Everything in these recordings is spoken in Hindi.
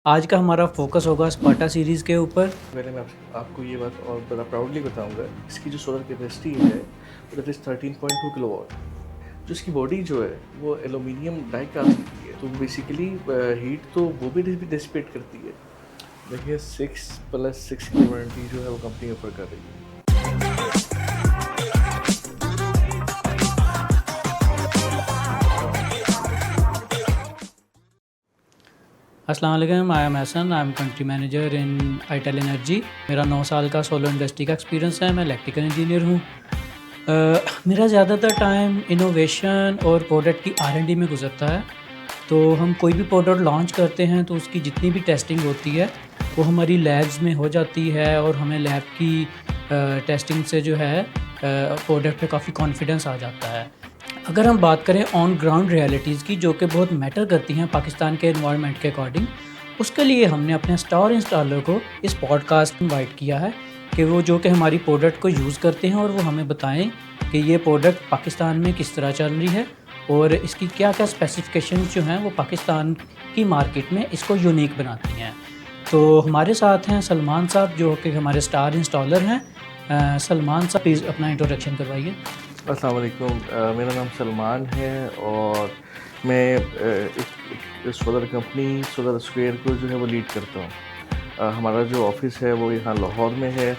आज का हमारा फोकस होगा स्पार्टा सीरीज़ के ऊपर। पहले मैं आपको ये बात और बड़ा प्राउडली बताऊंगा, इसकी जो सोलर कैपेसिटी है वो दैट इज़ 13.2 किलोवाट। जो इसकी बॉडी जो है वो एलुमिनियम डाई कास्ट की है, तो बेसिकली हीट तो वो भी डिसिपेट करती है। देखिए 6+6 की वारंटी जो है वो कंपनी ऑफर कर रही है। अस्सलाम वालेकुम, I am Hasan, I am country manager in itel energy. मेरा 9 साल का सोलर इंडस्ट्री का एक्सपीरियंस है। मैं इलेक्ट्रिकल इंजीनियर हूँ। मेरा ज़्यादातर टाइम इनोवेशन और प्रोडक्ट की R&D में गुजरता है। तो हम कोई भी प्रोडक्ट लॉन्च करते हैं तो उसकी जितनी भी टेस्टिंग होती है वो हमारी लैब्स में हो जाती है और हमें लैब की टेस्टिंग से जो है प्रोडक्ट पे काफ़ी कॉन्फिडेंस आ जाता है। अगर हम बात करें ऑन ग्राउंड रियलिटीज़ की, जो कि बहुत मैटर करती हैं पाकिस्तान के एनवायरनमेंट के अकॉर्डिंग, उसके लिए हमने अपने स्टार इंस्टॉलर को इस पॉडकास्ट में इनवाइट किया है कि वो जो कि हमारी प्रोडक्ट को यूज़ करते हैं और वो हमें बताएं कि ये प्रोडक्ट पाकिस्तान में किस तरह चल रही है और इसकी क्या क्या स्पेसिफिकेशन जो हैं वो पाकिस्तान की मार्केट में इसको यूनिक बनाती हैं। तो हमारे साथ हैं सलमान साहब, जो कि हमारे स्टार इंस्टॉलर हैं। सलमान साहब प्लीज़ अपना इंट्रोडक्शन करवाइए। अस्सलाम वालेकुम, मेरा नाम सलमान है और मैं एक सोलर कंपनी सोलर स्क्वायर को जो है वो लीड करता हूँ। हमारा जो ऑफिस है वो यहाँ लाहौर में है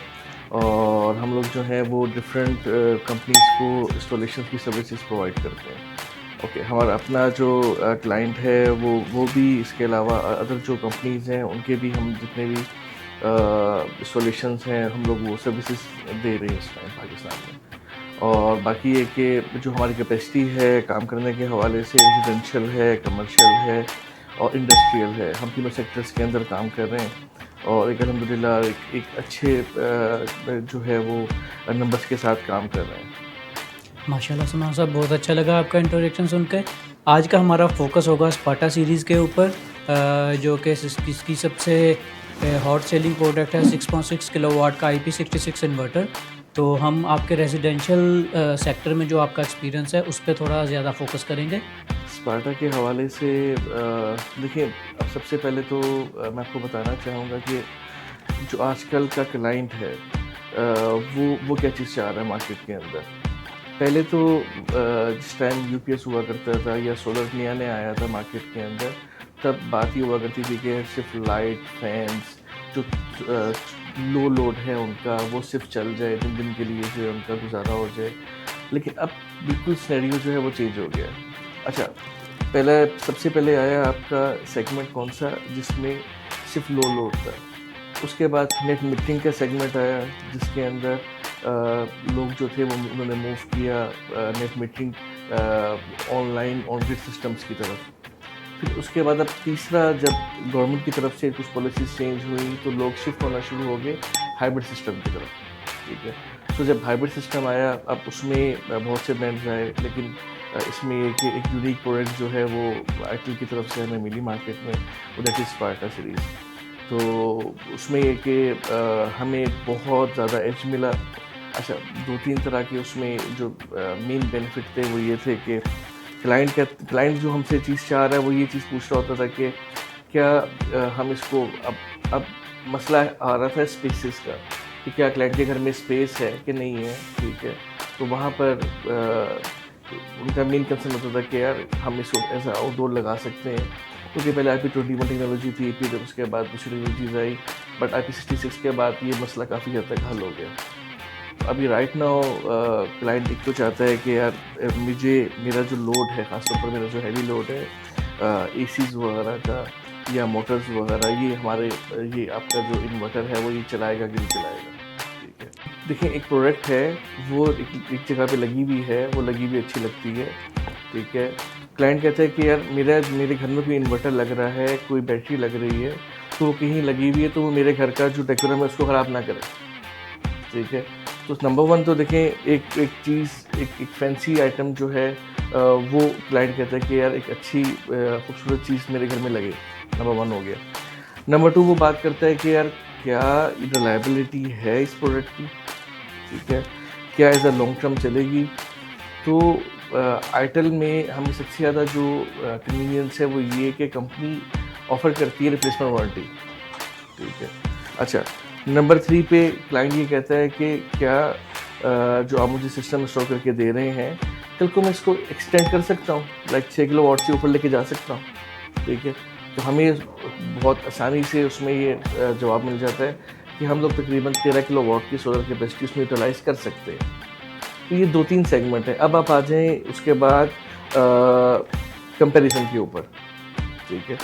और हम लोग जो है वो डिफरेंट कंपनीज़ को इंस्टॉलेशन की सर्विसेज प्रोवाइड करते हैं। ओके, हमारा अपना जो क्लाइंट है वो भी, इसके अलावा अदर जो कंपनीज़ हैं उनके भी हम जितने भी इंस्टॉलेशंस हैं हम लोग वो सर्विसेज दे रहे हैं इस टाइम पाकिस्तान में। और बाकी ये कि जो हमारी कैपेसिटी है काम करने के हवाले से, रेजिडेंशियल है, कमर्शियल है और इंडस्ट्रियल है, हम तीनों सेक्टर्स के अंदर काम कर रहे हैं और एक अल्हम्दुलिल्लाह एक अच्छे जो है वो नंबर्स के साथ काम कर रहे हैं। माशाल्लाह सलमान साहब, बहुत अच्छा लगा आपका इंट्रोडक्शन सुनकर। आज का हमारा फोकस होगा स्पार्टा सीरीज़ के ऊपर, जो कि इसकी सबसे हॉट सेलिंग प्रोडक्ट है 6.6 किलोवाट का IP66 इन्वर्टर। तो हम आपके रेजिडेंशियल सेक्टर में जो आपका एक्सपीरियंस है उस पर थोड़ा ज़्यादा फोकस करेंगे। स्पार्टा के हवाले से देखिए, अब सबसे पहले तो मैं आपको बताना चाहूँगा कि जो आजकल का क्लाइंट है वो क्या चीज़ चाह रहा है मार्केट के अंदर। पहले तो जिस टाइम यूपीएस हुआ करता था या सोलर नया नया आया था मार्केट के अंदर, तब बात ये हुआ करती थी कि सिर्फ लाइट फैंस जो लो लोड है उनका वो सिर्फ चल जाए, दिन दिन के लिए जो है उनका गुजारा हो जाए। लेकिन अब बिल्कुल सिनेरियो जो है वो चेंज हो गया है। अच्छा, पहले सबसे पहले आया आपका सेगमेंट कौन सा, जिसमें सिर्फ लो लोड था। उसके बाद नेट मीटरिंग का सेगमेंट आया जिसके अंदर लोग जो थे वो उन्होंने मूव किया net metering online on grid systems की तरफ। फिर उसके बाद अब तीसरा, जब गवर्नमेंट की तरफ से कुछ पॉलिसीज चेंज हुई तो लोग शिफ्ट होना शुरू हो गए हाइब्रिड सिस्टम की तरफ। ठीक है, तो जब हाइब्रिड सिस्टम आया अब उसमें बहुत से ब्रांड्स आए, लेकिन इसमें एक यूनिक प्रोडक्ट जो है वो आईटेल की तरफ से हमें मिली मार्केट में, वो दैट इज़ स्पार्टा सीरीज़। तो उसमें ये कि हमें बहुत ज़्यादा एज मिला। अच्छा, 2-3 तरह के उसमें जो मेन बेनिफिट थे वो ये थे कि क्लाइंट जो हमसे चीज़ चाह रहा है वो ये चीज़ पूछ रहा होता था कि क्या हम इसको अब मसला आ रहा था स्पेसेस का, कि क्या क्लाइंट के घर में स्पेस है कि नहीं है। ठीक है, तो वहाँ पर उनका मेन कंसर्न होता था कि यार हम इसको ऐसा आउटडोर लगा सकते हैं, क्योंकि पहले IP21 टेक्नोलॉजी थी, फिर उसके बाद दूसरी टेक्नोलॉजीज आई, बट IP66 के बाद ये मसला काफ़ी हद तक हल हो गया। तो अभी राइट नाउ क्लाइंट एक तो चाहता है कि यार मेरा जो लोड है, ख़ासतौर पर मेरा जो हैवी लोड है ACs वगैरह का या मोटर्स वगैरह, ये आपका जो इन्वर्टर है वो ये चलाएगा कि नहीं चलाएगा। ठीक है, देखिए एक प्रोडक्ट है वो एक जगह पे लगी हुई है, वो लगी हुई अच्छी लगती है। ठीक है, क्लाइंट कहता है कि यार मेरे घर में कोई इन्वर्टर लग रहा है, कोई बैटरी लग रही है, तो वो कहीं लगी हुई है तो वो मेरे घर का जो डेकोरम है उसको ख़राब ना करे। ठीक है, तो नंबर वन तो देखें, एक फैंसी आइटम जो है वो क्लाइंट कहता है कि यार एक अच्छी खूबसूरत चीज़ मेरे घर में लगे, नंबर वन हो गया। नंबर टू, वो बात करता है कि यार क्या रिलायबिलिटी है इस प्रोडक्ट की। ठीक है, क्या एज अ लॉन्ग टर्म चलेगी। तो आईटेल में हमें सबसे ज़्यादा जो कन्वीनियंस है वो ये कि कंपनी ऑफ़र करती है रिप्लेसमेंट वारंटी, ठीक है। अच्छा, नंबर 3 पे क्लाइंट ये कहता है कि क्या जो आप मुझे सिस्टम इंस्टॉल करके दे रहे हैं, कल को मैं इसको एक्सटेंड कर सकता हूँ, लाइक 6 किलोवाट से ऊपर लेके जा सकता हूँ, ठीक है। तो हमें बहुत आसानी से उसमें ये जवाब मिल जाता है कि हम लोग तकरीबन 13 किलोवाट की सोलर कैपेसिटी उसमें यूटिलाइज़ कर सकते हैं। तो ये 2-3 सेगमेंट है। अब आप आ जाएँ उसके बाद कंपैरिज़न के ऊपर, ठीक है।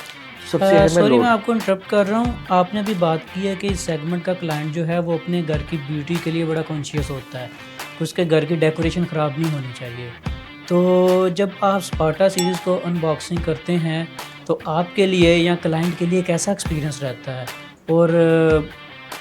सबसे अहम है सॉरी, लोड। मैं आपको इंटरप्ट कर रहा हूँ। आपने अभी बात की है कि इस सेगमेंट का क्लाइंट जो है वो अपने घर की ब्यूटी के लिए बड़ा कॉन्शियस होता है कि उसके घर की डेकोरेशन ख़राब नहीं होनी चाहिए। तो जब आप स्पार्टा सीरीज़ को अनबॉक्सिंग करते हैं तो आपके लिए या क्लाइंट के लिए कैसा एक्सपीरियंस रहता है? और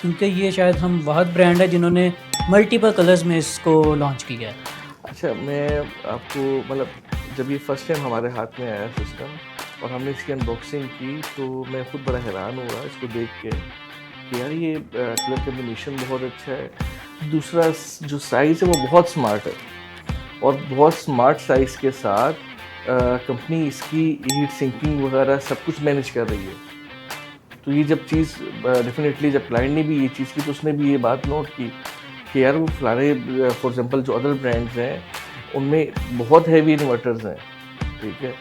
क्योंकि ये शायद हम वाहद ब्रांड है जिन्होंने मल्टीपल कलर्स में इसको लॉन्च किया है। अच्छा, मैं आपको मतलब जब ये फर्स्ट टाइम हमारे हाथ में आया सिस्टम और हमने इसकी अनबॉक्सिंग की तो मैं खुद बड़ा हैरान हुआ इसको देख के कि यार ये कलर कम्बिनेशन बहुत अच्छा है। दूसरा जो साइज़ है वो बहुत स्मार्ट है और बहुत स्मार्ट साइज़ के साथ कंपनी इसकी हीट सिंकिंग वगैरह सब कुछ मैनेज कर रही है। तो ये जब चीज़ डेफिनेटली जब क्लाइंट ने भी ये चीज़ की तो उसने भी ये बात नोट की कि यार वो फलाने फॉर एग्जांपल जो अदर ब्रांड्स हैं उनमें बहुत हैवी इन्वर्टर्स हैं, ठीक है।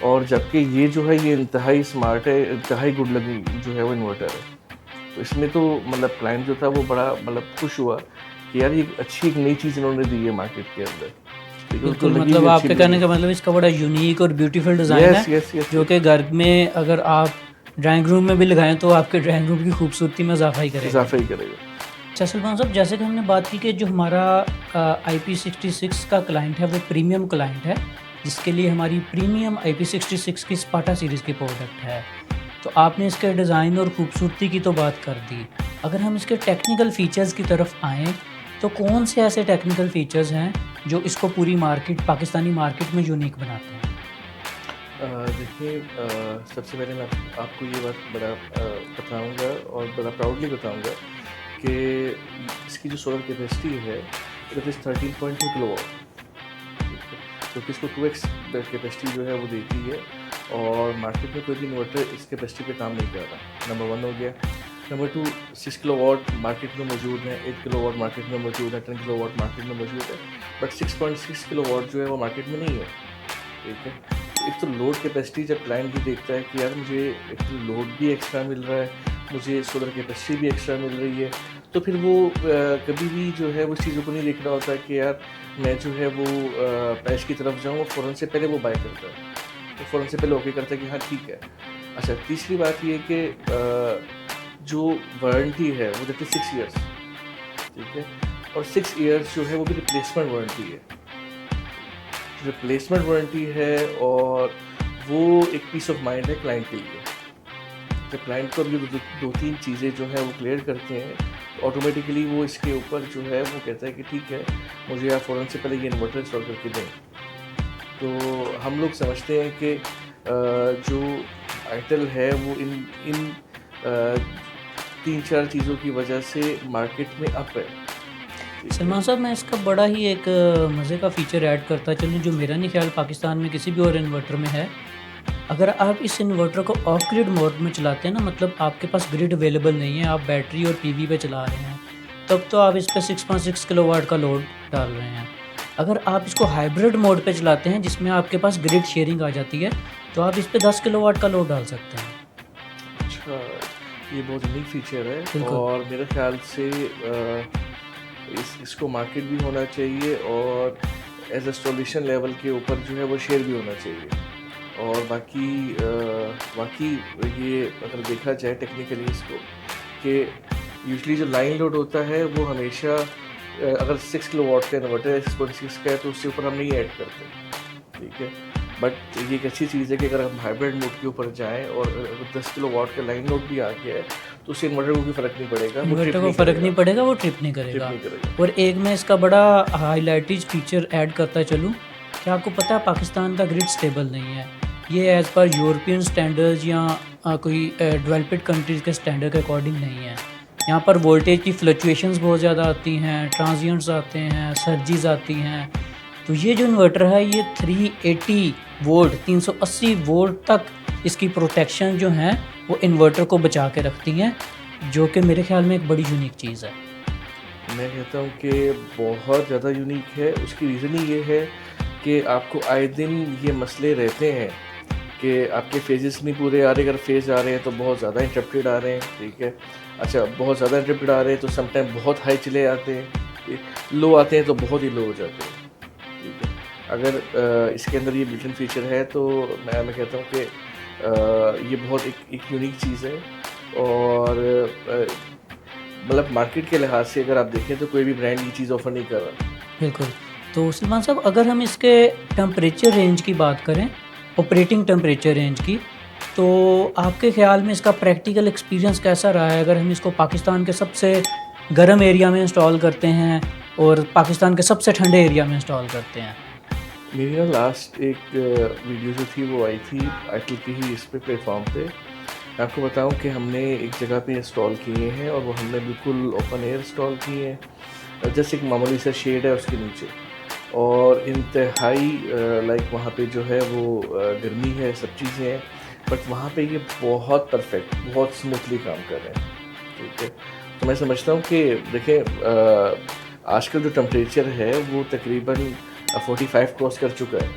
और जबकि ये जो है ये इंतहाई स्मार्ट है, इंतहाई गुड लगिंग जो है वो इन्वर्टर है। तो इसमें तो मतलब क्लाइंट जो था वो बड़ा मतलब खुश हुआ कि यार ये अच्छी एक नई चीज़ इन्होंने दी है मार्केट के अंदर। बिल्कुल, मतलब आपके कहने का मतलब इसका बड़ा यूनिक और ब्यूटीफुल डिज़ाइन है जो कि घर में अगर आप ड्राइंग रूम में भी लगाएं तो आपके ड्राइंग रूम की खूबसूरती में इजाफा ही करेगा। अच्छा सलमान साहब, जैसे कि हमने बात की कि जो हमारा IP66 का क्लाइंट है वो प्रीमियम क्लाइंट है जिसके लिए हमारी प्रीमियम IP66 की स्पार्टा सीरीज़ की प्रोडक्ट है। तो आपने इसके डिज़ाइन और ख़ूबसूरती की तो बात कर दी। अगर हम इसके टेक्निकल फ़ीचर्स की तरफ आएँ तो कौन से ऐसे टेक्निकल फ़ीचर्स हैं जो इसको पूरी मार्केट पाकिस्तानी मार्केट में यूनिक बनाते हैं? देखिए, सबसे पहले मैं आपको ये बात बड़ा बताऊंगा और बड़ा प्राउडली बताऊंगा कि इसकी जो सोलर कैपेसिटी है इट इज़ 13.2 किलोवाट, तो इसको 2x कैपेसिटी जो है वो देती है और मार्केट में कोई भी इन्वर्टर इस कैपेसिटी पे काम नहीं कर रहा। नंबर 1 हो गया। नंबर 2, 6 किलोवाट मार्केट में मौजूद है, 8 किलोवाट मार्केट में मौजूद है, 10 किलोवाट मार्केट में मौजूद है, बट 6.6 किलोवाट जो है वो मार्केट में नहीं है, ठीक है। एक तो लोड कैपेसिटी जब क्लाइंट भी देखता है कि यार मुझे एक तो लोड भी एक्स्ट्रा मिल रहा है, मुझे सोलर कैपेसिटी भी एक्स्ट्रा मिल रही है, तो फिर वो कभी भी जो है वो चीज़ों को नहीं देख रहा होता कि यार मैं जो है वो प्राइस की तरफ जाऊँ, फ़ौरन से पहले वो बाय करता है, तो फ़ौरन से पहले ओके करता है कि हाँ ठीक है। अच्छा, तीसरी बात ये कि जो वारंटी है वो देती 6 ईयर्स, ठीक है, और 6 ईयर्स जो है वो भी रिप्लेसमेंट वारंटी है। रिप्लेसमेंट वारंटी है और वो एक पीस ऑफ माइंड है क्लाइंट के लिए। जब क्लाइंट को अभी 2-3 चीज़ें जो है वो क्लियर करते हैं तो ऑटोमेटिकली वो इसके ऊपर जो है वो कहता है कि ठीक है मुझे आप फ़ौरन से पहले ये इन्वर्टर इंस्टॉल करके दें। तो हम लोग समझते हैं कि जो आईटेल है वो इन 3-4 चीज़ों की वजह से मार्केट में अप है। सलमान साहब, मैं इसका बड़ा ही एक मज़े का फ़ीचर ऐड करता चलूँ जो मेरा नहीं ख्याल पाकिस्तान में किसी भी और इन्वर्टर में है। अगर आप इस इन्वर्टर को ऑफ ग्रिड मोड में चलाते हैं ना, मतलब आपके पास ग्रिड अवेलेबल नहीं है, आप बैटरी और पीवी पे चला रहे हैं, तब तो आप इस पर 6.6 किलोवाट का लोड डाल रहे हैं। अगर आप इसको हाइब्रिड मोड पे चलाते हैं जिसमें आपके पास ग्रिड शेयरिंग आ जाती है तो आप इस पर 10 किलोवाट का लोड डाल सकते हैं। अच्छा, ये बहुत यूनिक फीचर है और मेरे ख्याल से इसको मार्केट भी होना चाहिए और एज इंस्टॉलेशन लेवल के ऊपर जो है वो शेयर भी होना चाहिए। और बाकी ये अगर देखा जाए टेक्निकली इसको कि यूजली जो लाइन लोड होता है वो हमेशा अगर 6 किलोवाट का इन्वर्टर है 6.6 का है तो उसके ऊपर हम नहीं ऐड करते, ठीक है। बट ये एक अच्छी चीज़ है कि अगर हम हाइब्रिड मोड के ऊपर जाएं और 10 किलोवाट का लाइन लोड भी आ गया है तो उससे इन्वर्टर को भी फ़र्क नहीं पड़ेगा, इन्वर्टर को फ़र्क नहीं पड़ेगा, वो ट्रिप नहीं करेगा। और एक मैं इसका बड़ा हाईलाइटेड फीचर ऐड करता चलूँ कि आपको पता है पाकिस्तान का ग्रिड स्टेबल नहीं है। ये एज़ पर यूरोपियन स्टैंडर्ड्स या कोई डेवलप्ड कंट्रीज़ के स्टैंडर्ड के अकॉर्डिंग नहीं है। यहाँ पर वोल्टेज की फ्लक्चुएशंस बहुत ज़्यादा आती हैं, ट्रांजिएंट्स आते हैं, सर्जिस आती हैं। तो ये जो इन्वर्टर है ये 380 वोल्ट 380 वोल्ट तक इसकी प्रोटेक्शन जो हैं वो इन्वर्टर को बचा के रखती हैं, जो कि मेरे ख्याल में एक बड़ी यूनिक चीज़ है। मैं कहता हूँ कि बहुत ज़्यादा यूनिक है। उसकी रीज़न ही ये है कि आपको आए दिन ये मसले रहते हैं कि आपके फेजेस नहीं पूरे आ रहे। अगर फेज आ रहे हैं तो बहुत ज़्यादा इंटरप्टेड आ रहे हैं, ठीक है। अच्छा, बहुत ज़्यादा इंटरप्टेड आ रहे हैं तो समटाइम बहुत हाई चले आते हैं, लो आते हैं तो बहुत ही लो हो जाते हैं, ठीक है। अगर इसके अंदर ये बिल्ट इन फीचर है तो मैं कहता हूँ कि ये बहुत एक यूनिक चीज़ है। और मतलब मार्केट के लिहाज से अगर आप देखें तो कोई भी ब्रांड ये चीज़ ऑफ़र नहीं कर रहा। बिल्कुल। तो सलमान साहब, अगर हम इसके टेम्परेचर रेंज की बात करें, ऑपरेटिंग टेम्परेचर रेंज की, तो आपके ख़्याल में इसका प्रैक्टिकल एक्सपीरियंस कैसा रहा है? अगर हम इसको पाकिस्तान के सबसे गर्म एरिया में इंस्टॉल करते हैं और पाकिस्तान के सबसे ठंडे एरिया में इंस्टॉल करते हैं। मेरी ना लास्ट एक वीडियो जो थी वो आई थी आईटेल की ही इस पे प्लेटफॉर्म पे। मैं आपको बताऊं कि हमने एक जगह पे इंस्टॉल किए हैं और वो हमने बिल्कुल ओपन एयर इंस्टॉल किए हैं, जैसे एक मामूली सा शेड है उसके नीचे, और इंतहाई लाइक वहाँ पे जो है वो गर्मी है, सब चीज़ें हैं, बट वहाँ पे ये बहुत परफेक्ट, बहुत स्मूथली काम कर रहे हैं, ठीक है। तो मैं समझता हूँ कि देखें आजकल जो टेम्परेचर है वो तकरीबन 45 क्रॉस कर चुका है,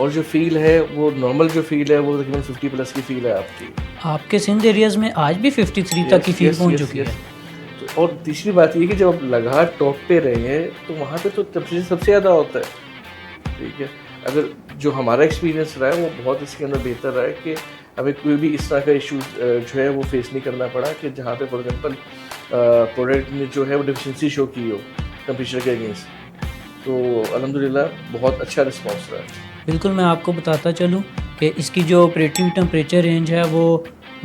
और जो फील है वो नॉर्मल जो फील है वो तकरीबन 50 प्लस की फील है आपकी। आपके सिंध एरियाज़ में आज भी 53 तक की फील पहुंच चुकी है। तो और तीसरी बात ये कि जब आप लगातार टॉप पे रहे हैं तो वहाँ पे तो टेम्परेचर सबसे ज़्यादा होता है, ठीक है। अगर जो हमारा एक्सपीरियंस रहा है वो बहुत इसके अंदर बेहतर रहा है कि हमें कोई भी इस तरह का इशू जो है वो फेस नहीं करना पड़ा कि जहाँ पे फॉर एग्जांपल प्रोडक्ट ने जो है वो डिफिशिएंसी शो की हो टेम्परेचर के अगेंस्ट। तो अल्हम्दुलिल्लाह बहुत अच्छा रिस्पॉन्स रहा है। बिल्कुल, मैं आपको बताता चलूँ कि इसकी जो ऑपरेटिंग टेम्परेचर रेंज है वो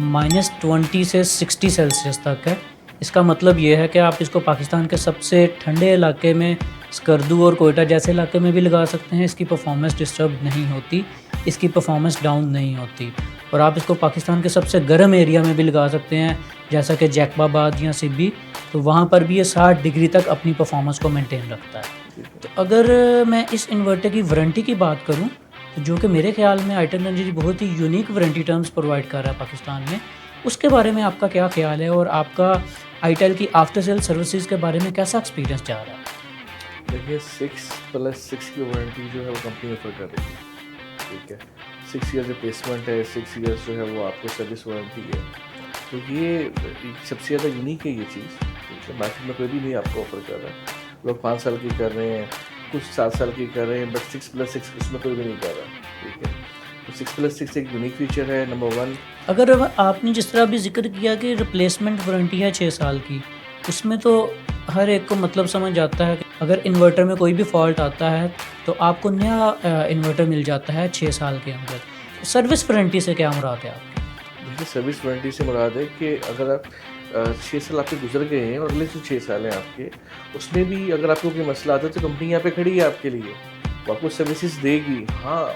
-20 से 60 सेल्सियस तक है। इसका मतलब ये है कि आप इसको पाकिस्तान के सबसे ठंडे इलाके में, स्कर्दू और कोयटा जैसे इलाके में भी लगा सकते हैं। इसकी परफॉर्मेंस डिस्टर्ब नहीं होती, इसकी परफॉर्मेंस डाउन नहीं होती। और आप इसको पाकिस्तान के सबसे गर्म एरिया में भी लगा सकते हैं, जैसा कि जैकबाबाद या सिब्बी, तो वहाँ पर भी ये 60 डिग्री तक अपनी परफॉर्मेंस को मेंटेन रखता है। तो अगर मैं इस इन्वर्टर की वारंटी की बात करूं, तो जो कि मेरे ख्याल में आईटेल एनर्जी बहुत ही यूनिक वारंटी टर्म्स प्रोवाइड कर रहा है पाकिस्तान में, उसके बारे में आपका क्या ख्याल है और आपका आईटेल की आफ्टर सेल सर्विसेज के बारे में कैसा एक्सपीरियंस जा रहा है? देखिए 6+6 की वारंटी जो है वो कंपनी ऑफर कर रही है, ठीक है। 6 ईयर रिप्लेसमेंट है, 6 ईयर्स जो है वो आपको सर्विस वारंटी है। तो ये सबसे ज़्यादा यूनिक है ये चीज़, ठीक है। मार्केट में कोई भी नहीं आपको ऑफर कर रहा है। लोग 5 साल की कर रहे हैं, कुछ 7 साल की कर रहे हैं, बट 6+6 उसमें कोई भी नहीं कर रहा, ठीक है। तो 6+6 एक यूनिक फीचर है, नंबर 1। अगर आपने जिस तरह अभी जिक्र किया कि रिप्लेसमेंट वारंटी है 6 साल की, उसमें तो हर एक को मतलब समझ आता है कि अगर इन्वर्टर में कोई भी फॉल्ट आता है तो आपको नया इन्वर्टर मिल जाता है 6 साल के अंदर। सर्विस वारंटी से क्या मुराद है आपकी? देखिए सर्विस वारंटी से मुराद है कि अगर आप 6 साल आपके गुजर गए हैं और अगले जो 6 साल हैं आपके, उसमें भी अगर आपको कोई मसला आता है तो कंपनी यहाँ पे खड़ी है आपके लिए, वो आपको सर्विसेज देगी। हाँ,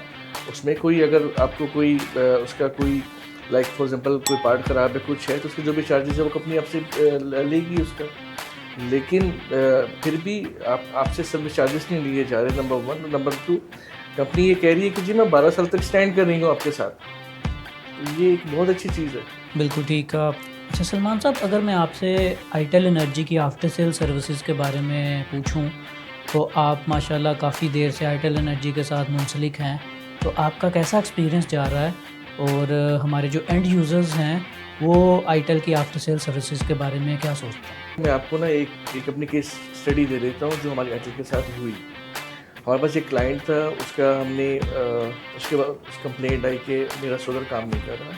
उसमें कोई अगर आपको कोई उसका कोई लाइक फॉर एग्जांपल कोई पार्ट ख़राब है, कुछ है, तो उसके जो भी चार्जेस है वो कंपनी आपसे लेगी उसका। लेकिन फिर भी आपसे सर्विस चार्जेस नहीं लिए जा रहे, नंबर 1। नंबर 2, कंपनी ये कह रही है कि जी मैं 12 साल तक स्टैंड कर रही हूँ आपके साथ। ये एक बहुत अच्छी चीज़ है। बिल्कुल ठीक है। अच्छा सलमान साहब, अगर मैं आपसे आईटेल एनर्जी की आफ्टर सेल सर्विसेज के बारे में पूछूं, तो आप माशाल्लाह काफ़ी देर से आईटेल एनर्जी के साथ मुंसलिक हैं, तो आपका कैसा एक्सपीरियंस जा रहा है और हमारे जो एंड यूज़र्स हैं वो आईटेल की आफ्टर सेल सर्विसेज के बारे में क्या सोचते हैं? मैं आपको ना एक अपनी केस स्टडी दे देता हूँ जो हमारी आईटेल के साथ हुई। हमारे पास एक क्लाइंट था, उसका हमने उसके बाद कंप्लेंट आई कि मेरा सोलर काम नहीं कर रहा।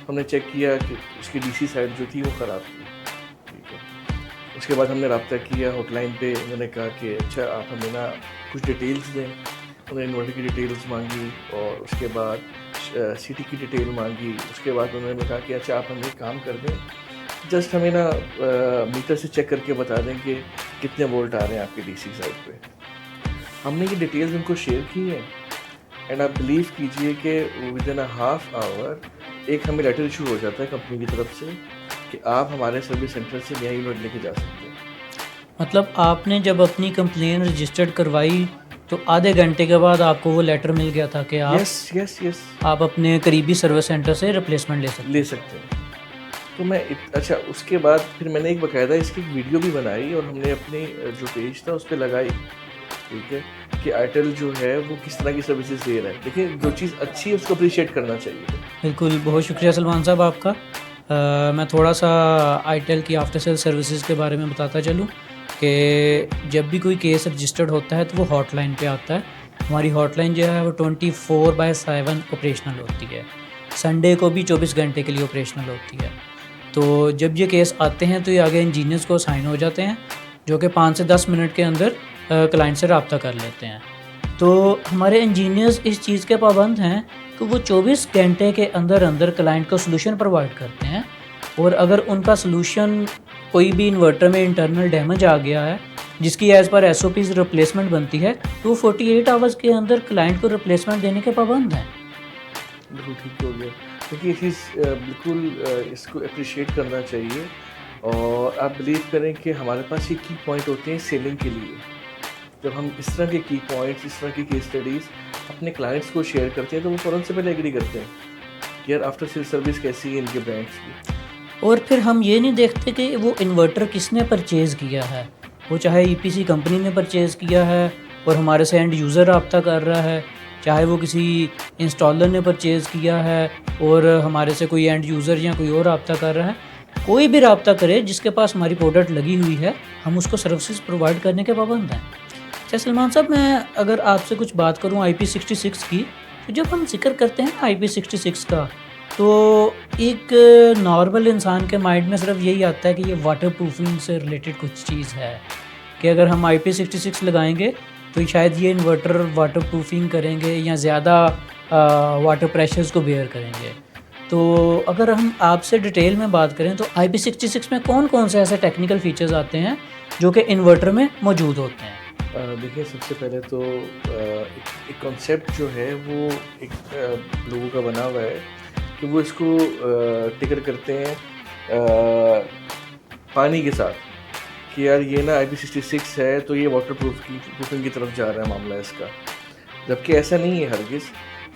हमने चेक किया कि उसकी डीसी साइड जो थी वो ख़राब थी, ठीक है। उसके बाद हमने रब्ता किया हॉटलाइन पे, उन्होंने कहा कि अच्छा आप हमें ना कुछ डिटेल्स दें। उन्होंने इन्वर्टर की डिटेल्स मांगी और उसके बाद सिटी की डिटेल मांगी। उसके बाद उन्होंने कहा कि अच्छा आप हमें एक काम कर दें, जस्ट हमें ना मीटर से चेक करके बता दें कि कितने वोल्ट आ रहे हैं आपके डीसी साइड पे। हमने ये डिटेल्स उनको शेयर की हैं एंड आप बिलीव कीजिए कि विद इन हाफ आवर एक हमें लेटर इशू हो जाता है कंपनी की तरफ से कि आप हमारे सर्विस सेंटर से नया यूनिट लेके जा सकते हैं। मतलब आपने जब अपनी कंप्लेन रजिस्टर्ड करवाई तो आधे घंटे के बाद आपको वो लेटर मिल गया था कि आप यस यस यस आप अपने करीबी सर्विस सेंटर से रिप्लेसमेंट ले सकते हैं। तो अच्छा, उसके बाद फिर मैंने एक बाकायदा इसकी एक वीडियो भी बनाई और हमने अपने जो पेज था उस पे लगाई, ठीक है, कि आईटेल जो है वो किस तरह की सर्विसेज दे रहा है। देखिए, जो चीज़ अच्छी है उसको अप्रिशिएट करना चाहिए। बिल्कुल, बहुत शुक्रिया सलमान साहब आपका। मैं थोड़ा सा आईटेल की आफ्टर सेल सर्विसेज के बारे में बताता चलूँ कि जब भी कोई केस रजिस्टर्ड होता है तो वो हॉटलाइन पे आता है। हमारी हॉटलाइन जो है वो 24/7 ऑपरेशनल होती है। संडे को भी 24 घंटे के लिए ऑपरेशनल होती है। तो जब ये केस आते हैं तो ये आगे इंजीनियर्स को साइन हो जाते हैं, जो कि 5 से 10 मिनट के अंदर क्लाइंट से रब्ता कर लेते हैं। तो हमारे इंजीनियर्स इस चीज़ के पाबंद हैं कि वो 24 घंटे के अंदर अंदर क्लाइंट को सॉल्यूशन प्रोवाइड करते हैं, और अगर उनका सॉल्यूशन कोई भी इन्वर्टर में इंटरनल डैमेज आ गया है जिसकी एज़ पर SOPs रिप्लेसमेंट बनती है, तो 48 आवर्स के अंदर क्लाइंट को रिप्लेसमेंट देने के पाबंद हैं। बिल्कुल ठीक हो गया। देखिए, ये चीज़ बिल्कुल इसको अप्रिशिएट करना चाहिए। और आप बिलीव करें कि हमारे पास ये की पॉइंट होते हैं सेलिंग के लिए। जब हम इस तरह के की पॉइंट्स, इस तरह की केस स्टडीज़ अपने क्लाइंट्स को शेयर करते हैं तो वो फ़ौरन से पहले एग्री करते हैं कि यार आफ्टर सेल सर्विस कैसी है इनके ब्रांड्स की। और फिर हम ये नहीं देखते कि वो इन्वर्टर किसने परचेज़ किया है, वो चाहे EPC कंपनी ने परचेज़ किया है और हमारे से एंड यूज़र रब्ता कर रहा है, चाहे वो किसी इंस्टॉलर ने परचेज़ किया है और हमारे से कोई एंड यूज़र या कोई और रब्ता कर रहा है। कोई भी रब्ता करे जिसके पास हमारी प्रोडक्ट लगी हुई है, हम उसको सर्विसेज प्रोवाइड करने के पाबंद हैं। अच्छा सलमान साहब, मैं अगर आपसे कुछ बात करूं IP66 की, तो जब हम जिक्र करते हैं IP66 का, तो एक नॉर्मल इंसान के माइंड में सिर्फ यही आता है कि ये वाटर प्रूफिंग से रिलेटेड कुछ चीज़ है, कि अगर हम IP66 लगाएंगे तो शायद ये इन्वर्टर वाटर प्रूफिंग करेंगे या ज़्यादा वाटर प्रेशर्स को बेयर करेंगे। तो अगर हम आपसे डिटेल में बात करें तो IP66 में कौन कौन से ऐसे टेक्निकल फीचर्स आते हैं जो कि इन्वर्टर में मौजूद होते हैं? देखिए, सबसे पहले तो एक कॉन्सेप्ट जो है वो एक लोगों का बना हुआ है कि वो इसको टिकर करते हैं पानी के साथ, कि यार ये ना IP66 है तो ये वाटर प्रूफिंग की तरफ जा रहा है मामला इसका। जबकि ऐसा नहीं है हरगिज़।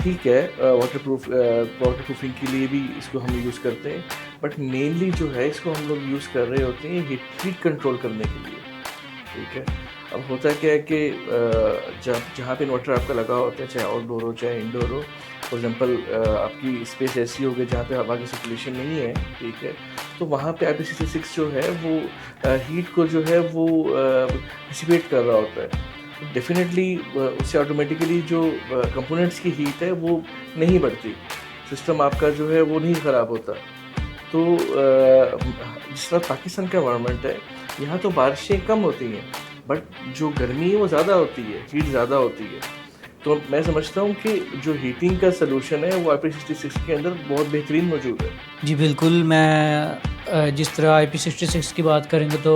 ठीक है, वाटर प्रूफिंग के लिए भी इसको हम यूज़ करते हैं, बट मेनली जो है इसको हम लोग यूज़ कर रहे होते हैं हीट कंट्रोल करने के लिए। ठीक है, अब होता क्या है कि जहाँ पे इन्वर्टर आपका लगा होता है, चाहे आउटडोर हो चाहे इंडोर हो, फॉर एग्जांपल आपकी स्पेस ऐसी होगी जहाँ पे हवा की सर्कुलेशन नहीं है, ठीक है, तो वहाँ पे IP66 जो है वो हीट को जो है वो डिसिपेट कर रहा होता है। डेफिनेटली उससे ऑटोमेटिकली जो कंपोनेंट्स की हीट है वो नहीं बढ़ती, सिस्टम आपका जो है वो नहीं ख़राब होता। तो जिस तरह पाकिस्तान का एनवायरनमेंट है, यहाँ तो बारिशें कम होती हैं, बट जो गर्मी है वो ज़्यादा होती है, हीट ज़्यादा होती है। तो मैं समझता हूँ कि जो हीटिंग का सलूशन है वो IP66 के अंदर बहुत बेहतरीन मौजूद है। जी बिल्कुल, मैं जिस तरह IP66 की बात करेंगे तो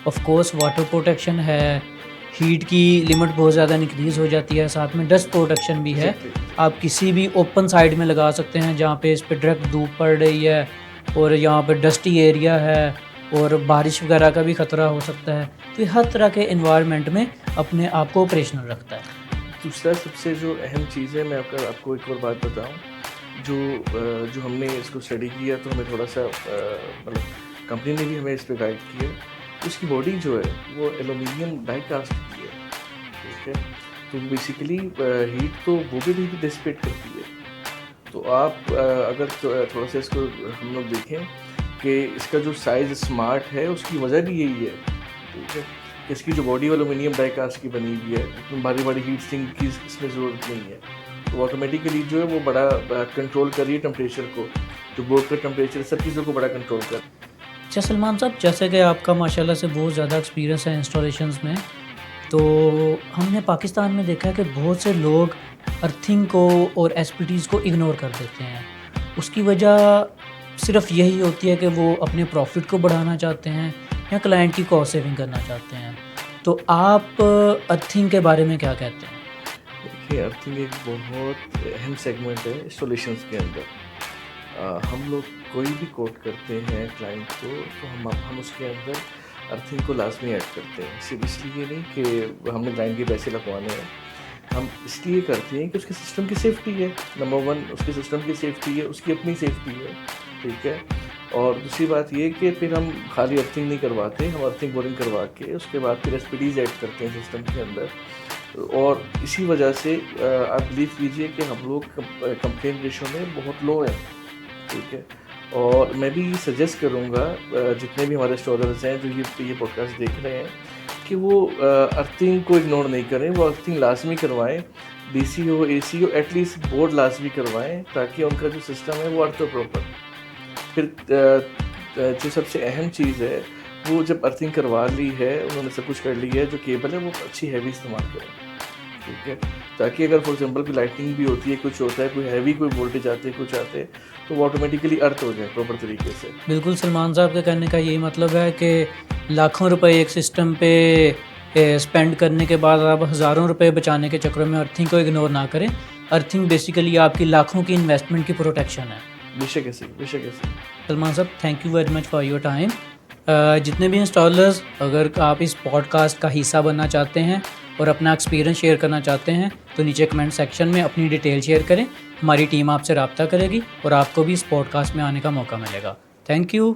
ऑफ कोर्स वाटर प्रोटेक्शन है, हीट की लिमिट बहुत ज़्यादा इंक्रीज़ हो जाती है, साथ में डस्ट प्रोटेक्शन भी है। आप किसी भी ओपन साइड में लगा सकते हैं जहाँ पे इस पे डायरेक्ट धूप पड़ रही है और यहाँ पे डस्टी एरिया है और बारिश वगैरह का भी ख़तरा हो सकता है, तो ये हर तरह के एनवायरनमेंट में अपने आप को ऑपरेशनल रखता है। दूसरा सबसे जो अहम चीज़ है, मैं आपको एक और बात बताऊं, जो हमने इसको स्टडी किया तो हमें थोड़ा सा मतलब कंपनी ने भी हमें इस पर गाइड किया। उसकी बॉडी जो है वो एल्यूमिनियम डाई कास्ट की है, ठीक है, तो बेसिकली हीट तो वो भी डिसिपेट करती है। तो आप अगर थोड़ा सा इसको हम लोग देखें कि इसका जो साइज़ स्मार्ट है उसकी वजह भी यही है, ठीक है, इसकी जो बॉडी एल्यूमिनियम डाई कास्ट की बनी हुई है, इतनी बड़ी हीट सिंक की इसमें ज़रूरत नहीं है। तो ऑटोमेटिकली जो है वो बड़ा कंट्रोल कर रही है टेम्परेचर को, जो बोर्ड का टेम्परेचर, सब चीज़ों को बड़ा कंट्रोल कर। अच्छा सलमान साहब, जैसे कि आपका माशाल्लाह से बहुत ज़्यादा एक्सपीरियंस है इंस्टॉलेशंस में, तो हमने पाकिस्तान में देखा है कि बहुत से लोग अर्थिंग को और SPTs को इग्नोर कर देते हैं। उसकी वजह सिर्फ यही होती है कि वो अपने प्रॉफिट को बढ़ाना चाहते हैं या क्लाइंट की कॉस्ट सेविंग करना चाहते हैं। तो आप अर्थिंग के बारे में क्या कहते हैं? देखिए, अर्थिंग एक बहुत अहम सेगमेंट है इंस्टॉलेशंस के अंदर। हम लोग कोई भी कोट करते हैं क्लाइंट को तो हम उसके अंदर अर्थिंग को लाजमी ऐड करते हैं। सिर्फ इसलिए नहीं कि हमने क्लाइंट के पैसे लगवाने हैं, हम इसलिए करते हैं कि उसके सिस्टम की सेफ्टी है, नंबर 1 उसके सिस्टम की सेफ्टी है, उसकी अपनी सेफ्टी है, ठीक है। और दूसरी बात ये कि फिर हम खाली अर्थिंग नहीं करवाते, हम अर्थिंग बोरिंग करवा के उसके बाद फिर एसपीडीज ऐड करते हैं सिस्टम के अंदर। और इसी वजह से आप बिलीव कीजिए कि हम लोग कंप्लेन रेशो में बहुत लो हैं, ठीक है। और मैं भी सजेस्ट करूँगा जितने भी हमारे स्टॉलर्स हैं जो ये पॉडकास्ट देख रहे हैं कि वो अर्थिंग को इग्नोर नहीं करें, वो अर्थिंग लाजमी करवाएं, डीसी हो एसी हो, एटलीस्ट बोर्ड लाजमी करवाएं ताकि उनका जो सिस्टम है वो अर्थ हो प्रॉपर। फिर जो सबसे अहम चीज़ है वो जब अर्थिंग करवा ली है, उन्होंने सब कुछ कर लिया है, जो केबल है वो अच्छी हैवी इस्तेमाल करें, ठीक है। ताकि अगर फॉर एग्जांपल कोई लाइटनिंग भी होती है, कुछ होता है, कोई हैवी कोई वोल्टेज आते हैं, कुछ आते हैं, तो वो ऑटोमेटिकली अर्थ हो जाए प्रॉपर तरीके से। बिल्कुल, सलमान साहब के कहने का यही मतलब है कि लाखों रुपए एक सिस्टम पे स्पेंड करने के बाद आप हज़ारों रुपए बचाने के चक्कर में अर्थिंग को इग्नोर ना करें। अर्थिंग बेसिकली आपकी लाखों की इन्वेस्टमेंट की प्रोटेक्शन है। बेशक ऐसे, बेशक ऐसे। सलमान साहब, thank you very much for your time. जितने भी इंस्टॉलर्स, अगर आप इस पॉडकास्ट का हिस्सा बनना चाहते हैं और अपना एक्सपीरियंस शेयर करना चाहते हैं तो नीचे कमेंट सेक्शन में अपनी डिटेल शेयर करें। हमारी टीम आपसे रब्ता करेगी और आपको भी इस पॉडकास्ट में आने का मौका मिलेगा। Thank you.